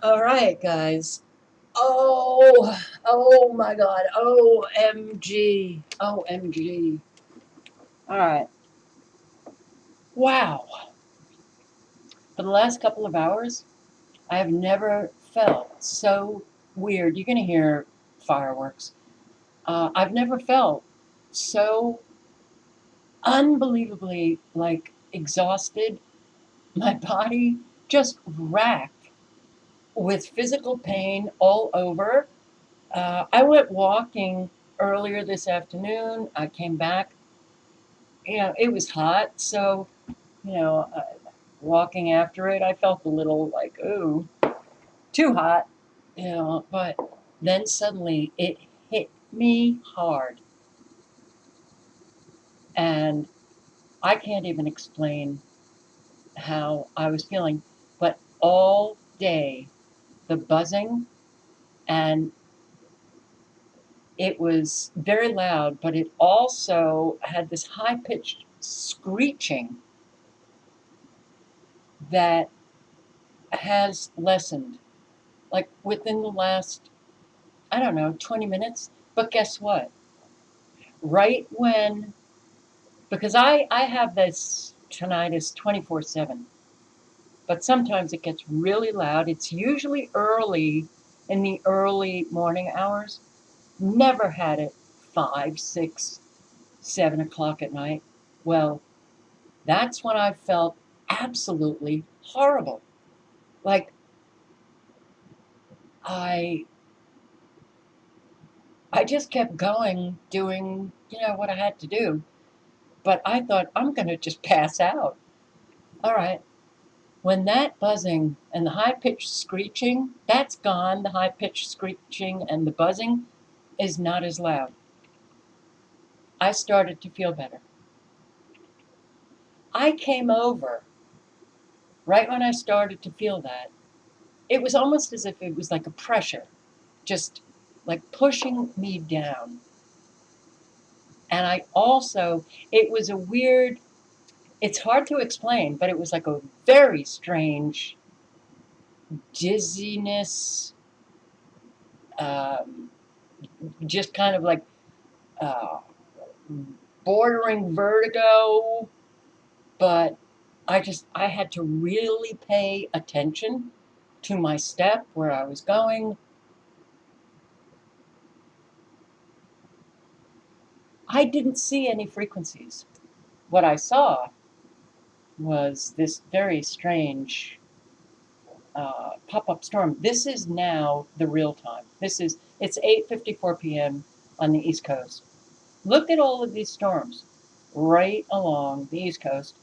All right, guys. Oh my God. OMG. OMG. All right. Wow. For the last couple of hours, I have never felt so weird. You're going to hear fireworks. I've never felt so unbelievably exhausted. My body just racked with physical pain all over. I went walking earlier this afternoon. I came back. It was hot, so you know, uh, walking after it, I felt a little like, ooh, too hot. But then suddenly it hit me hard, and I can't even explain how I was feeling. But all day, the buzzing, and it was very loud, but it also had this high pitched screeching that has lessened, like within the last, I don't know, 20 minutes. But guess what? Right when, because I have this tinnitus 24/7, but sometimes it gets really loud. It's usually early in the early morning hours. Never had it 5, 6, 7 o'clock at night. Well, that's when I felt absolutely horrible. Like I I just kept going, doing, what I had to do. But I thought, I'm going to just pass out. All right. When that buzzing and the high pitched screeching, that's gone. The high pitched screeching and the buzzing is not as loud. I started to feel better. I came over right when I started to feel that. It was almost as if it was like a pressure, just like pushing me down. And I also, it was a weird, it's hard to explain, but it was like a very strange dizziness, um, just kind of like uh, bordering vertigo. But I had to really pay attention to my step, where I was going. I didn't see any frequencies. What I saw was this very strange pop-up storm. This is now the real time. It's 8:54 p.m. on the East Coast. Look at all of these storms right along the East Coast,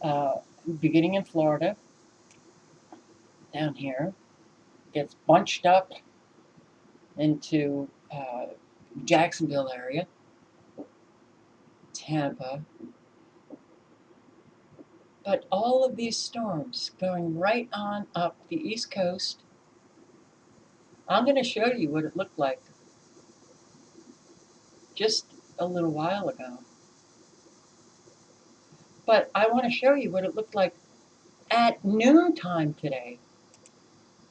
uh, beginning in Florida, down here, gets bunched up into Jacksonville area, Tampa. But all of these storms going right on up the East Coast. I'm going to show you what it looked like just a little while ago. But I want to show you what it looked like at noontime today.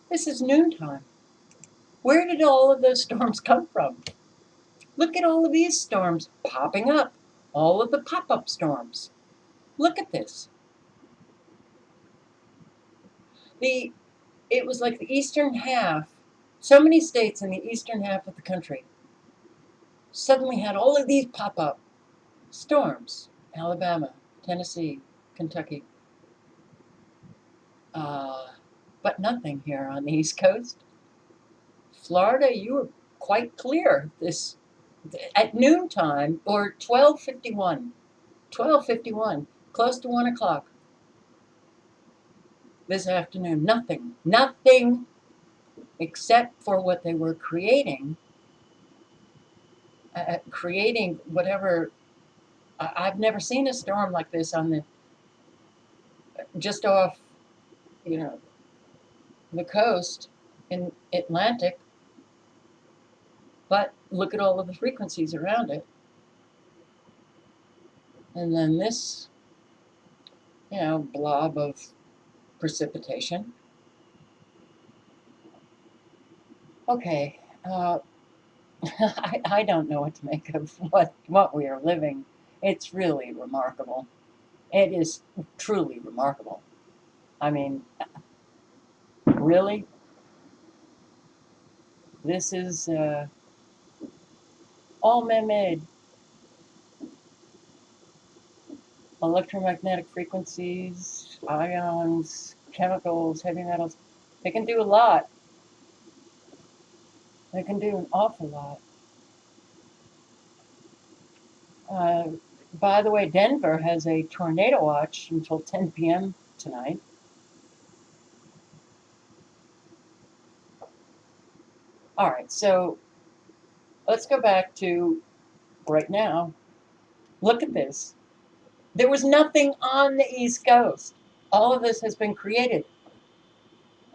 This is noontime. Where did all of those storms come from? Look at all of these storms popping up, all of the pop up storms. Look at this. The It was like the eastern half, so many states in the eastern half of the country suddenly had all of these pop up storms. Alabama, Tennessee, Kentucky. Uh, but nothing here on the East Coast. Florida, you were quite clear this at noontime, or 12:51, close to 1 o'clock this afternoon. Nothing except for what they were creating whatever. I've never seen a storm like this on the just off, you know, the coast in Atlantic. But look at all of the frequencies around it, and then this, blob of precipitation. Okay, I don't know what to make of what we are living. It's really remarkable. It is truly remarkable. I mean, really, this is all man-made. Electromagnetic frequencies, ions, chemicals, heavy metals. They can do a lot. They can do an awful lot. Uh, by the way, Denver has a tornado watch until 10 p.m. tonight. All right, so let's go back to right now. Look at this. There was nothing on the East Coast. All of this has been created.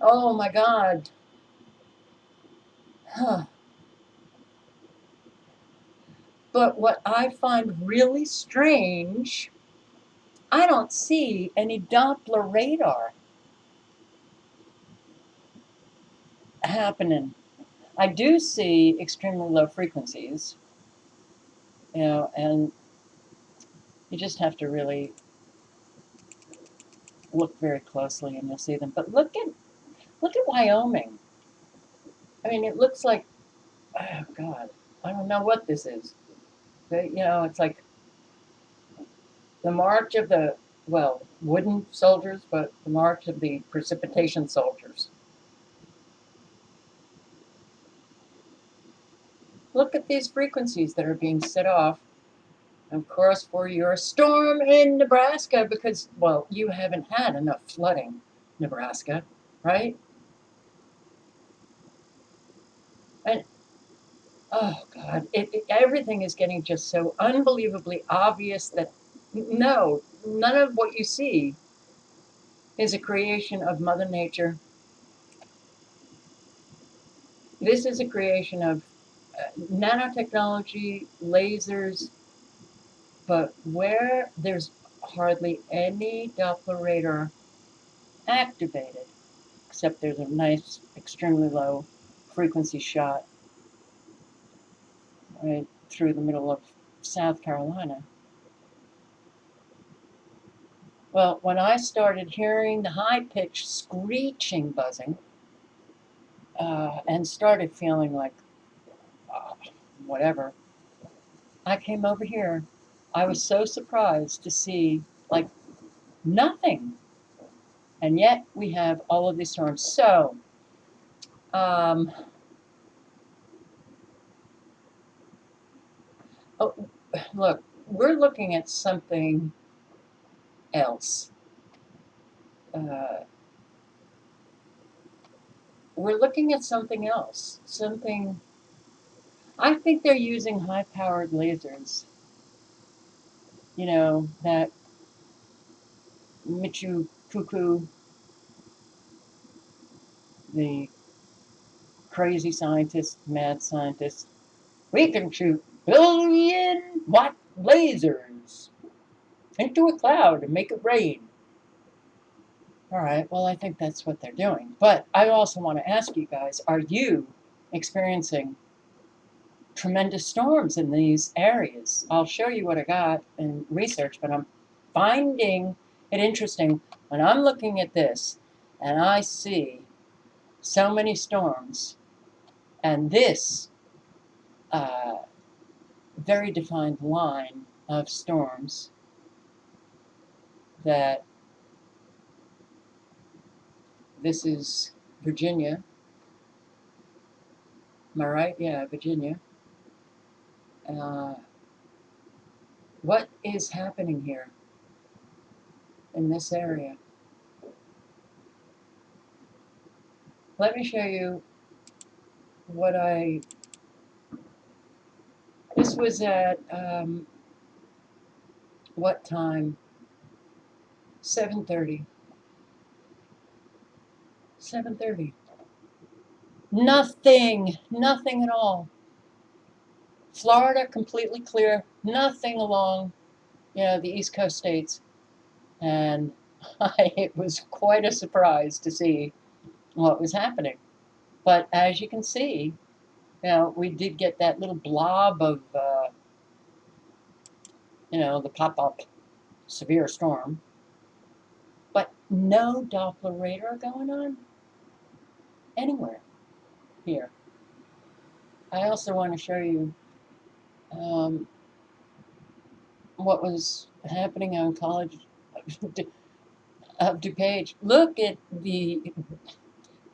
Oh my God. Huh. But what I find really strange, I don't see any Doppler radar happening. I do see extremely low frequencies, and you just have to really look very closely and you'll see them. But look at Wyoming. I mean, it looks like, oh God, I don't know what this is. But, it's like the march of the, well, wooden soldiers, but the march of the precipitation soldiers. Look at these frequencies that are being set off. Of course, for your storm in Nebraska, because, well, you haven't had enough flooding, Nebraska, right? And, oh, God, everything is getting just so unbelievably obvious that no, none of what you see is a creation of Mother Nature. This is a creation of nanotechnology, lasers, but where there's hardly any Doppler radar activated, except there's a nice, extremely low frequency shot right through the middle of South Carolina. Well, when I started hearing the high-pitched screeching buzzing and started feeling like, whatever, I came over here. I was so surprised to see, like, nothing. And yet we have all of these storms. So, oh, look, we're looking at something else. Uh, we're looking at something else. Something, I think they're using high-powered lasers. That Michio Kaku, the crazy scientist, mad scientist, we can shoot billion-watt lasers into a cloud and make it rain. All right, well, I think that's what they're doing. But I also want to ask you guys, are you experiencing tremendous storms in these areas? I'll show you what I got in research, but I'm finding it interesting when I'm looking at this and I see so many storms and this very defined line of storms that this is Virginia. Am I right? Yeah, Virginia. Uh, what is happening here in this area? Let me show you what this was at, what time? 7:30. 7:30. Nothing at all. Florida completely clear, nothing along, the East Coast states. And it was quite a surprise to see what was happening. But as you can see, we did get that little blob of, the pop-up severe storm, but no Doppler radar going on anywhere here. I also want to show you what was happening on College of DuPage. Look at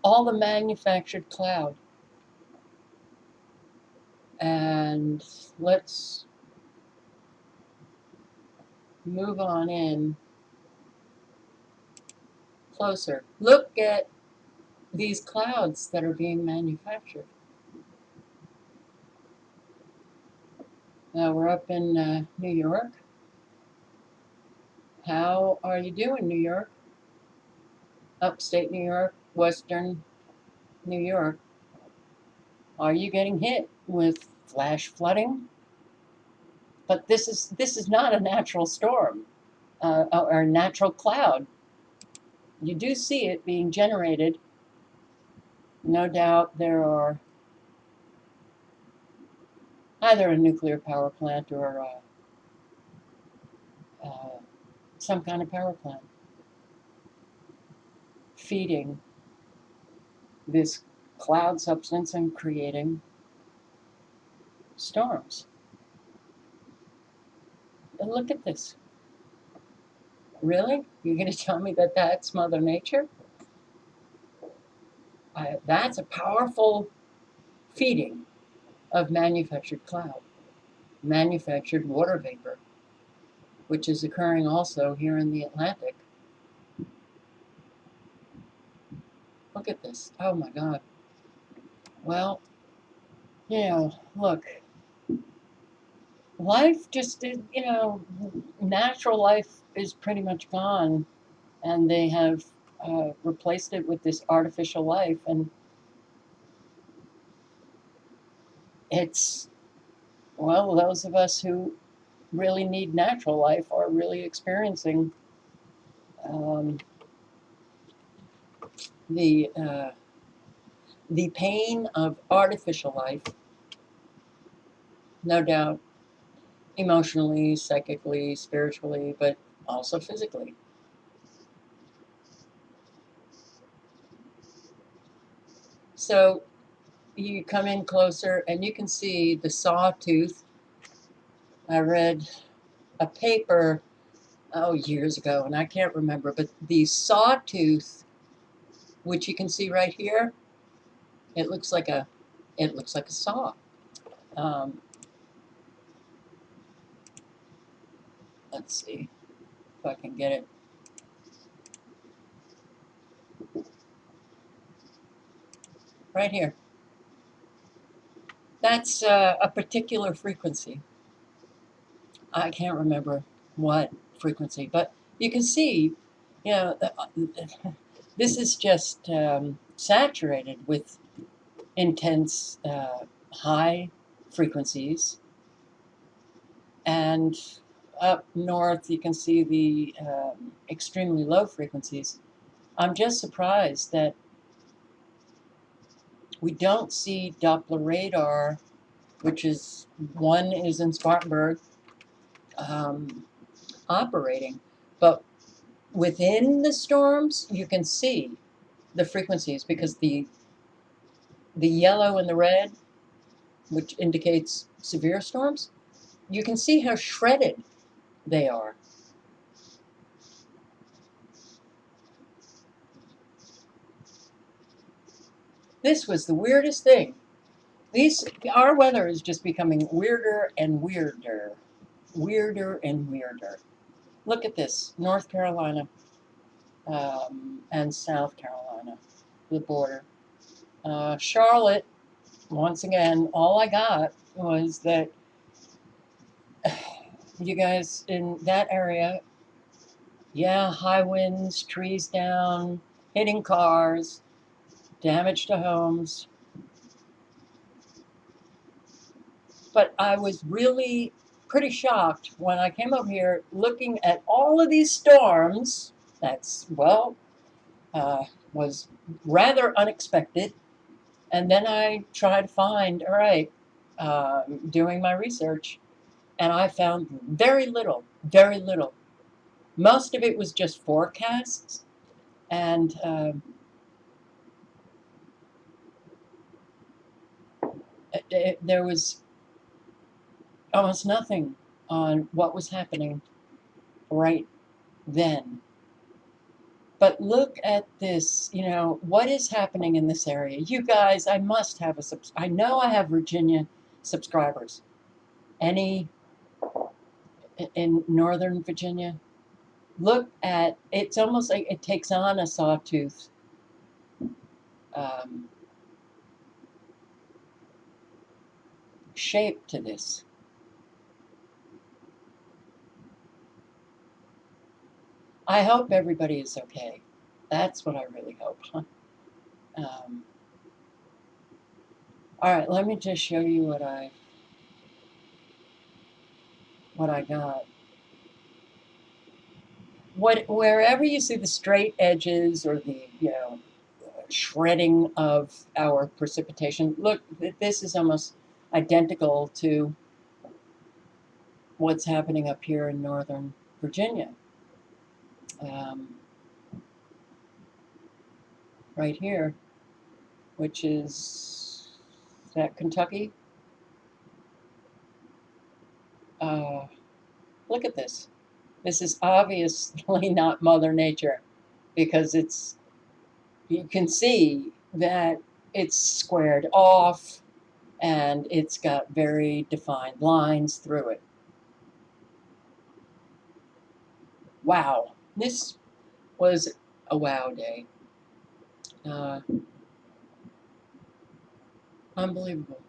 all the manufactured cloud. And let's move on in closer. Look at these clouds that are being manufactured. Now we're up in New York. How are you doing, New York? Upstate New York, Western New York. Are you getting hit with flash flooding? But this is not a natural storm or a natural cloud. You do see it being generated. No doubt there are either a nuclear power plant or some kind of power plant feeding this cloud substance and creating storms. And look at this. Really? You're going to tell me that that's Mother Nature? That's a powerful feeding of manufactured cloud, manufactured water vapor, which is occurring also here in the Atlantic. Look at this. Oh my God. Well, look, life just, natural life is pretty much gone, and they have replaced it with this artificial life, and it's, well, those of us who really need natural life are really experiencing the pain of artificial life, no doubt, emotionally, psychically, spiritually, but also physically. So you come in closer and you can see the sawtooth. I read a paper, years ago, and I can't remember, but the sawtooth, which you can see right here, it looks like a saw. Let's see if I can get it. Right here. That's a particular frequency. I can't remember what frequency, but you can see, this is just saturated with intense high frequencies. And up north, you can see the extremely low frequencies. I'm just surprised that we don't see Doppler radar, which is one is in Spartanburg, operating. But within the storms, you can see the frequencies because the yellow and the red, which indicates severe storms, you can see how shredded they are. This was the weirdest thing. Our weather is just becoming weirder and weirder, weirder and weirder. Look at this, North Carolina and South Carolina, the border. Charlotte, once again, all I got was that you guys in that area, high winds, trees down, hitting cars, damage to homes. But I was really pretty shocked when I came up here looking at all of these storms. That's, was rather unexpected. And then I try to find, all right, doing my research, and I found very little, very little. Most of it was just forecasts, and there was almost nothing on what was happening right then. But look at this, what is happening in this area? You guys, I must have I know I have Virginia subscribers. Any in Northern Virginia? Look at, it's almost like it takes on a sawtooth um, shape to this. I hope everybody is okay. That's what I really hope. Um, all right, let me just show you what I got. Wherever you see the straight edges or the shredding of our precipitation, look, this is almost identical to what's happening up here in Northern Virginia. Right here, which is that Kentucky. Look at this. This is obviously not Mother Nature, because you can see that it's squared off and it's got very defined lines through it. Wow, this was a wow day. Unbelievable.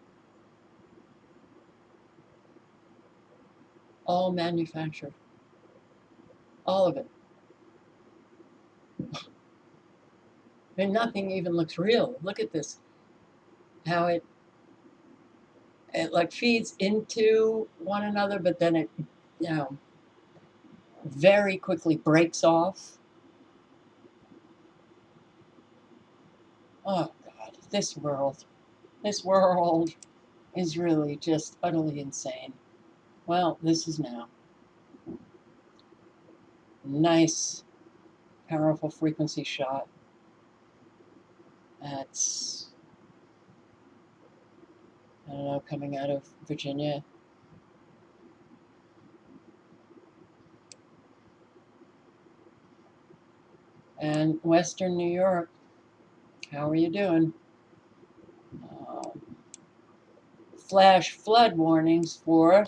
All manufactured. All of it. And nothing even looks real. Look at this. How it like feeds into one another, but then it, very quickly breaks off. Oh God, this world is really just utterly insane. Well, this is now. Nice, powerful frequency shot. That's, I don't know, coming out of Virginia. And Western New York. How are you doing? Flash flood warnings for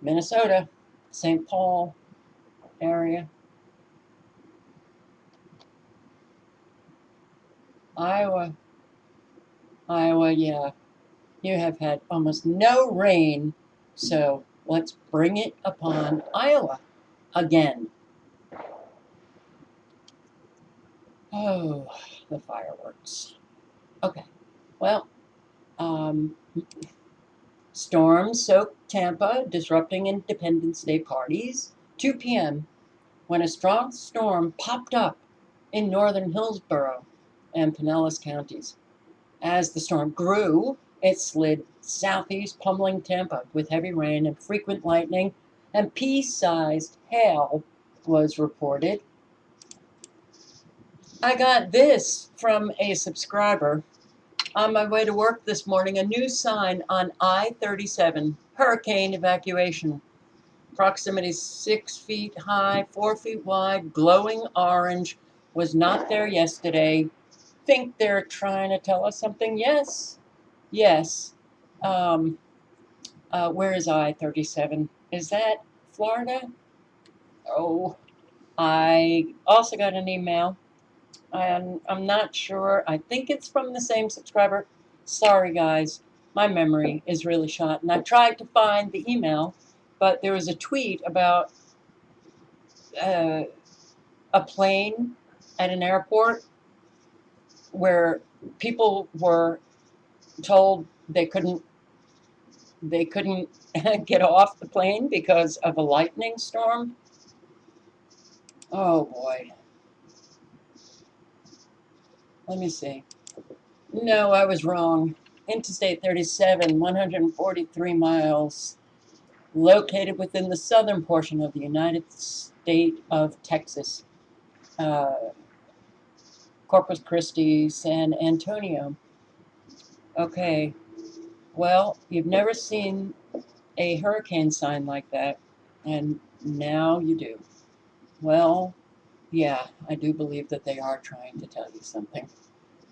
Minnesota, St. Paul area. Iowa, yeah. You have had almost no rain, so let's bring it upon Iowa again. Oh, the fireworks. Okay, well, storms soaked Tampa, disrupting Independence Day parties. 2 p.m. when a strong storm popped up in northern Hillsborough and Pinellas counties. As the storm grew, it slid southeast, pummeling Tampa with heavy rain and frequent lightning, and pea-sized hail was reported. I got this from a subscriber. On my way to work this morning, a new sign on I-37, hurricane evacuation. Proximity 6 feet high, 4 feet wide, glowing orange, was not there yesterday. Think they're trying to tell us something? Yes. Where is I-37? Is that Florida? Oh, I also got an email, and I'm not sure. I think it's from the same subscriber. Sorry, guys. My memory is really shot. And I tried to find the email, but there was a tweet about a plane at an airport where people were told they couldn't get off the plane because of a lightning storm. Oh boy. Let me see. No, I was wrong. Interstate 37, 143 miles, located within the southern portion of the United State of Texas, uh, Corpus Christi, San Antonio. Okay, well, you've never seen a hurricane sign like that, and now you do. Well, yeah, I do believe that they are trying to tell you something.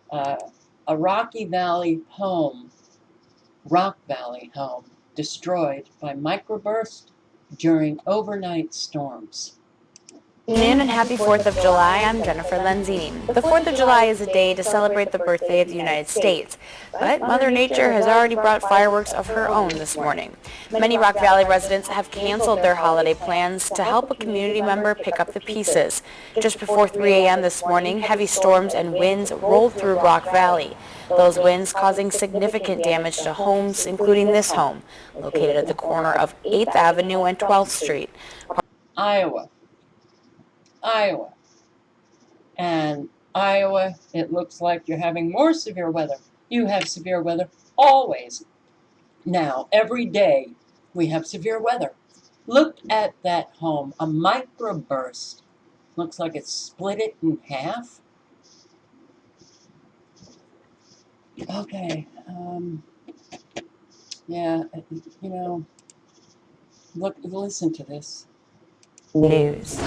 Uh, a Rock Valley home, destroyed by microburst during overnight storms. Good afternoon and happy 4th of July. I'm Jennifer Lenzine. The 4th of July is a day to celebrate the birthday of the United States, but Mother Nature has already brought fireworks of her own this morning. Many Rock Valley residents have canceled their holiday plans to help a community member pick up the pieces. Just before 3 a.m. this morning, heavy storms and winds rolled through Rock Valley. Those winds causing significant damage to homes, including this home, located at the corner of 8th Avenue and 12th Street. Iowa. And Iowa, it looks like you're having more severe weather. You have severe weather always. Now, every day we have severe weather. Look at that home, a microburst. Looks like it split it in half. Okay, yeah, listen to this. News.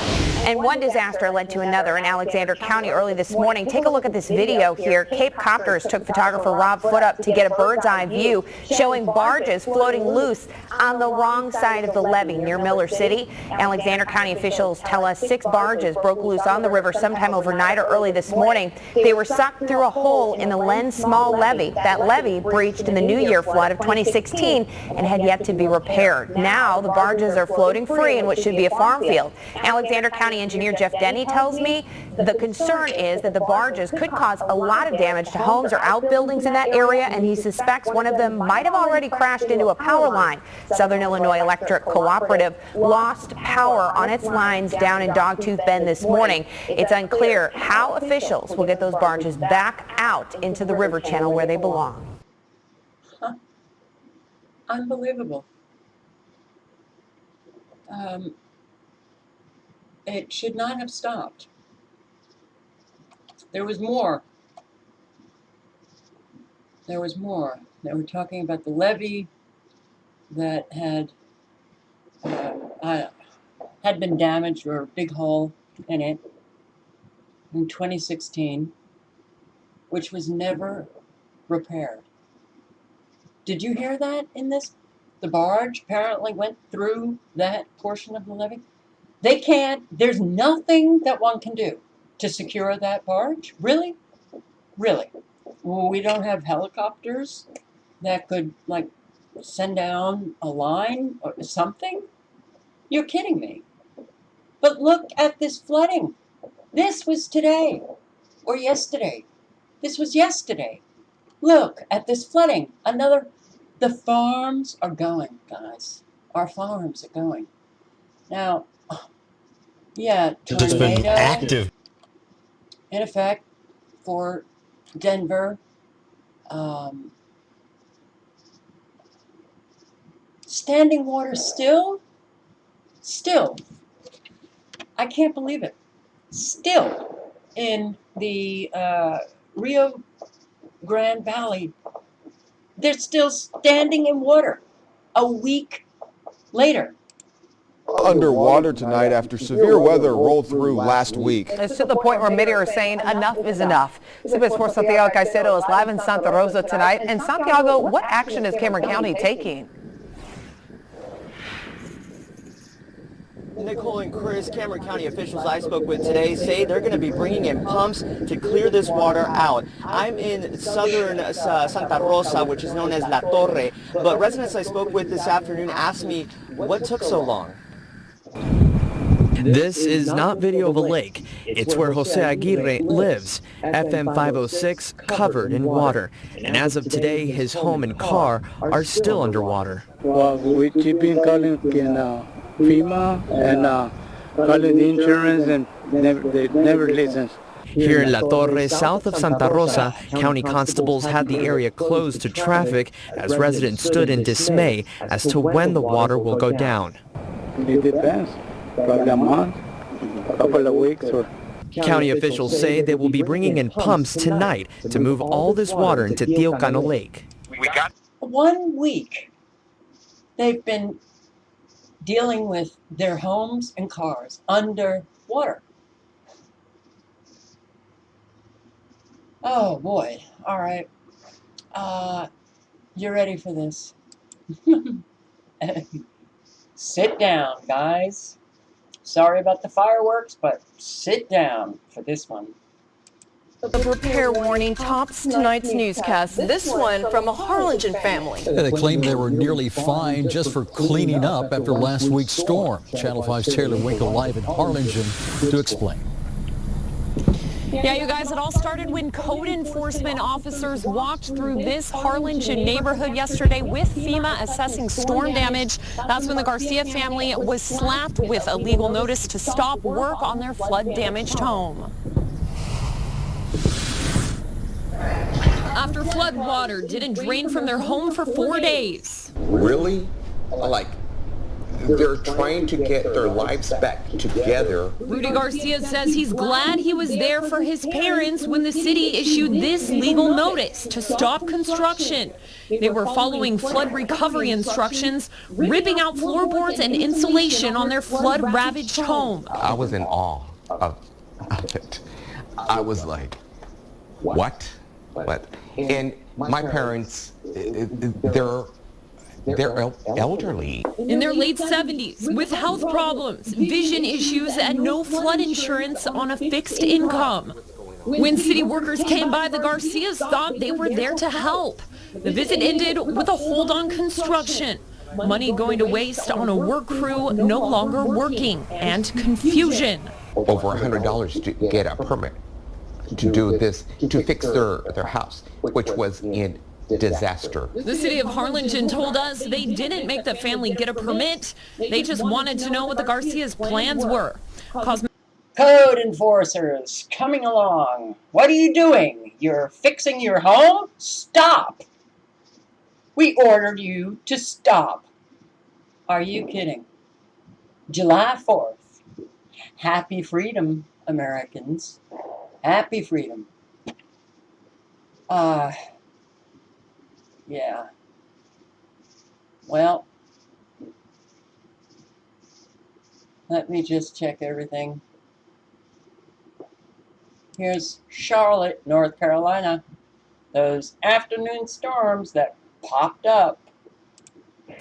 And one disaster led to another in Alexander County early this morning. Take a look at this video here. Cape Copters took photographer Rob Footup to get a bird's eye view showing barges floating loose on the wrong side of the levee near Miller City. Alexander County officials tell us 6 barges broke loose on the river sometime overnight or early this morning. They were sucked through a hole in the Len Small levee. That levee breached in the New Year flood of 2016 and had yet to be repaired. Now the barges are floating free in what should be a farm field. Alexander County engineer Jeff Denny tells me the concern is that the barges could cause a lot of damage to homes or outbuildings in that area, and he suspects one of them might have already crashed into a power line. Southern Illinois Electric Cooperative lost power on its lines down in Dogtooth Bend this morning. It's unclear how officials will get those barges back out into the river channel where they belong. Unbelievable. It should not have stopped. There was more. They were talking about the levee that had been damaged, or a big hole in it, in 2016, which was never repaired. Did you hear that in this? The barge apparently went through that portion of the levee. They can't, there's nothing that one can do to secure that barge. Really? Really? Well, we don't have helicopters that could, like, send down a line or something? You're kidding me. But look at this flooding. This was today or yesterday. This was yesterday. Look at this flooding. The farms are going, guys. Our farms are going. Now, yeah, It's been tornado active. in effect for Denver. Standing water still, I can't believe it. Still in the Rio Grande Valley, they're still standing in water a week later. Underwater tonight after severe weather rolled through last week. It's to the point where many are saying enough is enough. CBS Sports Santiago Caicedo is live in Santa Rosa tonight. And Santiago, what action is Cameron County taking? Nicole and Chris, Cameron County officials I spoke with today say they're going to be bringing in pumps to clear this water out. I'm in southern Santa Rosa, which is known as La Torre, but residents I spoke with this afternoon asked me what took so long. This is not video of a lake. It's where Jose Aguirre lives. FM 506 covered in water. And as of today, his home and car are still underwater. Well, we've been calling FEMA and calling the insurance, and they never listen. Here in La Torre, south of Santa Rosa, county constables had the area closed to traffic as residents stood in dismay as to when the water will go down. It depends. Probably a month, a couple of weeks, or County officials say they will be bringing in pumps tonight to move all this water into Teocano Lake. 1 week they've been dealing with their homes and cars underwater. Oh boy. All right. You ready for this? Sit down, guys. Sorry about the fireworks, but sit down for this one. The prepare warning tops tonight's newscast. This one from a Harlingen family. They claim they were nearly fined just for cleaning up after last week's storm. Channel 5's Taylor Winkle live in Harlingen to explain. Yeah, you guys, it all started when code enforcement officers walked through this Harlingen neighborhood yesterday with FEMA assessing storm damage. That's when the Garcia family was slapped with a legal notice to stop work on their flood-damaged home. After flood water didn't drain from their home for 4 days. Really? Like, they're trying to get their lives back together. Rudy Garcia says he's glad he was there for his parents when the city issued this legal notice to stop construction. They were following flood recovery instructions, ripping out floorboards and insulation on their flood-ravaged home. I was in awe of it. I was like, what? What? And my parents, they're elderly. In their late 70s, with health problems, vision issues, and no flood insurance on a fixed income. When city workers came by, the Garcias thought they were there to help. The visit ended with a hold on construction. Money going to waste on a work crew no longer working, and confusion. Over $100 to get a permit to do this, to fix their house, which was in disaster. The city of Harlingen told us they didn't make the family get a permit. They just wanted to know what the Garcias' plans were. Code enforcers coming along. What are you doing? You're fixing your home? Stop. We ordered you to stop. Are you kidding? July 4th. Happy freedom, Americans. Happy freedom. Yeah. Well, let me just check everything. Here's Charlotte, North Carolina. Those afternoon storms that popped up.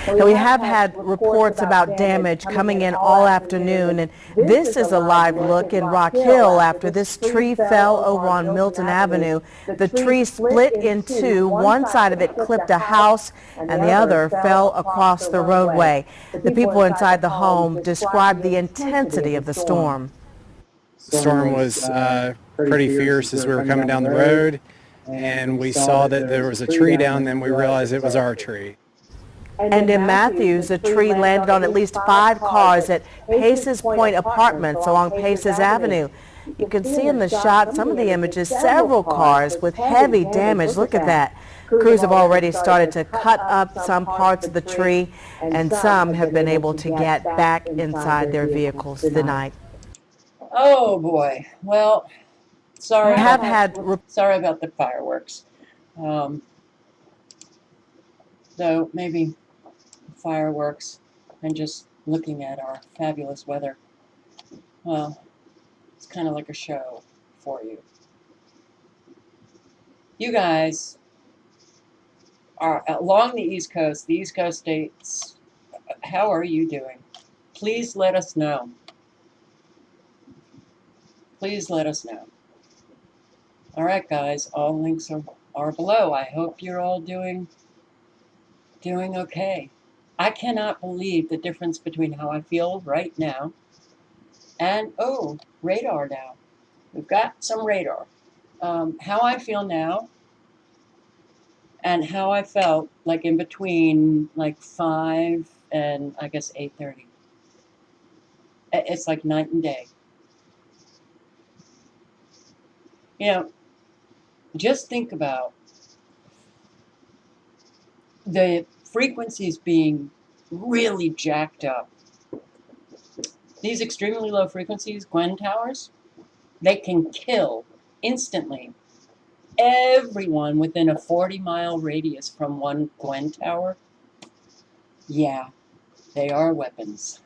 Now, we have had reports about damage coming in all afternoon, and this is a live look in Rock Hill after this tree fell over on Milton Avenue. The tree split in two. One side of it clipped a house and the other fell across the roadway. The people inside the home described the intensity of the storm. The storm was pretty fierce as we were coming down the road, and we saw that there was a tree down, then we realized it was our tree. And in Matthews, a tree landed on at least 5 cars at Paces Point Apartments along Paces Avenue. You can see in the shot, some of the images, several cars with heavy damage. Look at that. Crews have already started to cut up some parts of the tree, and some have been able to get back inside their vehicles tonight. Oh boy. Well, sorry. Sorry about the fireworks. So maybe fireworks and just looking at our fabulous weather. Well, it's kind of like a show for you. You guys are along the East Coast states. How are you doing? Please let us know. Please let us know. All right, guys, all links are below. I hope you're all doing okay. I cannot believe the difference between how I feel right now and, oh, radar now. We've got some radar. How I feel now and how I felt like in between like 5 and I guess 8:30. It's like night and day. You know, just think about the frequencies being really jacked up. These extremely low frequencies, Gwen towers, they can kill instantly everyone within a 40-mile radius from one Gwen tower. Yeah, they are weapons.